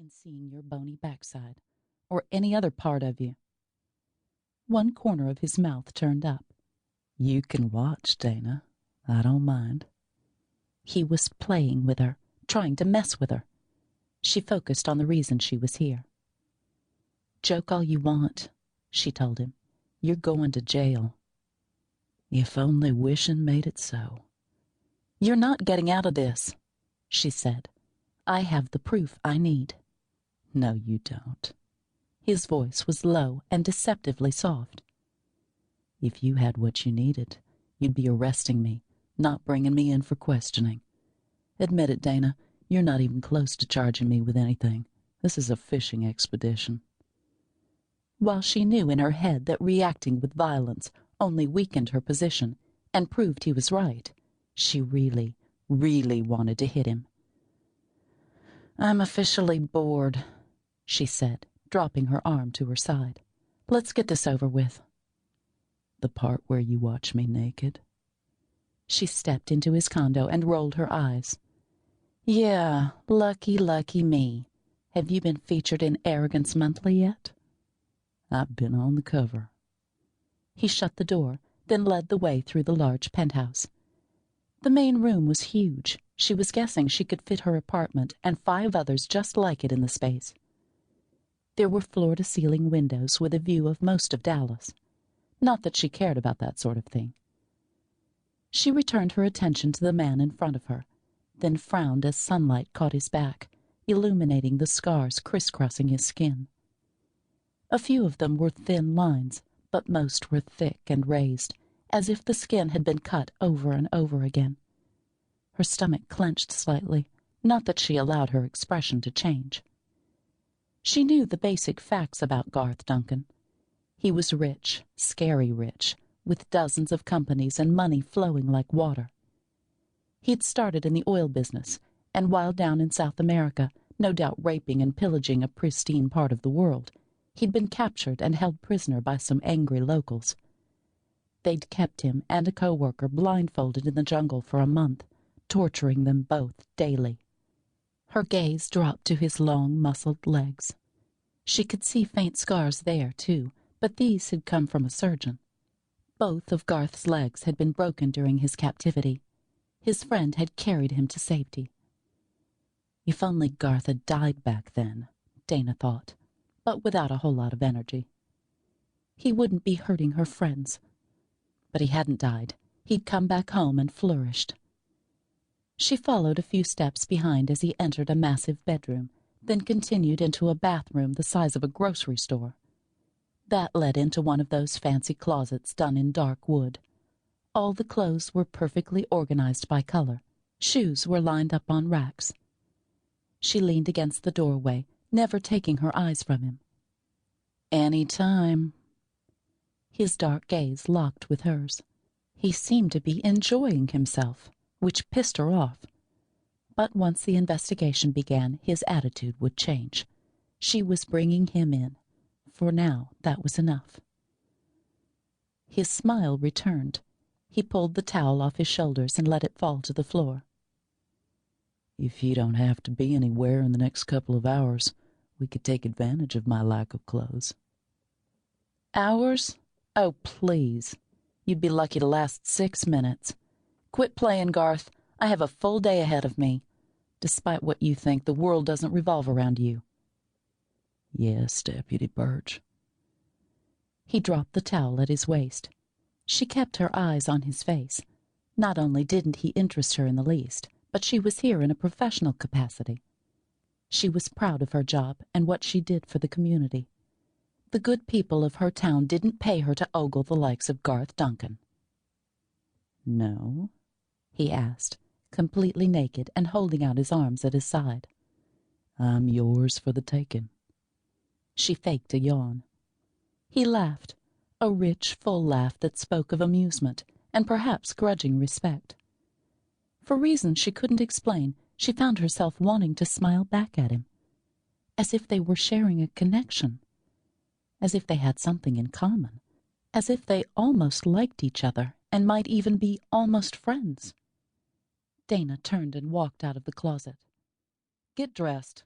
in seeing your bony backside, or any other part of you. One corner of his mouth turned up. You can watch, Dana. I don't mind. He was playing with her, trying to mess with her. She focused on the reason she was here. Joke all you want, she told him. You're going to jail. If only wishing made it so. You're not getting out of this, she said. I have the proof I need. No, you don't. His voice was low and deceptively soft. If you had what you needed, you'd be arresting me, not bringing me in for questioning. Admit it, Dana, you're not even close to charging me with anything. This is a fishing expedition. While she knew in her head that reacting with violence only weakened her position and proved he was right, she really, really wanted to hit him. I'm officially bored, she said, dropping her arm to her side. Let's get this over with. The part where you watch me naked? She stepped into his condo and rolled her eyes. Yeah, lucky, lucky me. Have you been featured in Arrogance Monthly yet? I've been on the cover. He shut the door, then led the way through the large penthouse. The main room was huge. She was guessing she could fit her apartment and 5 others just like it in the space. There were floor-to-ceiling windows with a view of most of Dallas. Not that she cared about that sort of thing. She returned her attention to the man in front of her, then frowned as sunlight caught his back, illuminating the scars crisscrossing his skin. A few of them were thin lines, but most were thick and raised, as if the skin had been cut over and over again. Her stomach clenched slightly, not that she allowed her expression to change. She knew the basic facts about Garth Duncan. He was rich, scary rich, with dozens of companies and money flowing like water. He'd started in the oil business, and while down in South America, no doubt raping and pillaging a pristine part of the world, he'd been captured and held prisoner by some angry locals. They'd kept him and a co-worker blindfolded in the jungle for a month, torturing them both daily. Her gaze dropped to his long, muscled legs. She could see faint scars there, too, but these had come from a surgeon. Both of Garth's legs had been broken during his captivity. His friend had carried him to safety. If only Garth had died back then, Dana thought, but without a whole lot of energy. He wouldn't be hurting her friends. But he hadn't died. He'd come back home and flourished. She followed a few steps behind as he entered a massive bedroom, then continued into a bathroom the size of a grocery store. That led into one of those fancy closets done in dark wood. All the clothes were perfectly organized by color. Shoes were lined up on racks. She leaned against the doorway, never taking her eyes from him. Any time. His dark gaze locked with hers. He seemed to be enjoying himself, which pissed her off. But once the investigation began, his attitude would change. She was bringing him in. For now, that was enough. His smile returned. He pulled the towel off his shoulders and let it fall to the floor. If you don't have to be anywhere in the next couple of hours, we could take advantage of my lack of clothes. Hours? Oh, please. You'd be lucky to last 6 minutes. Quit playing, Garth. I have a full day ahead of me. Despite what you think, the world doesn't revolve around you. Yes, Deputy Birch. He dropped the towel at his waist. She kept her eyes on his face. Not only didn't he interest her in the least, but she was here in a professional capacity. She was proud of her job and what she did for the community. The good people of her town didn't pay her to ogle the likes of Garth Duncan. No? He asked, completely naked and holding out his arms at his side. I'm yours for the taking. She faked a yawn. He laughed, a rich, full laugh that spoke of amusement and perhaps grudging respect. For reasons she couldn't explain, she found herself wanting to smile back at him, as if they were sharing a connection, as if they had something in common, as if they almost liked each other and might even be almost friends. Dana turned and walked out of the closet. Get dressed.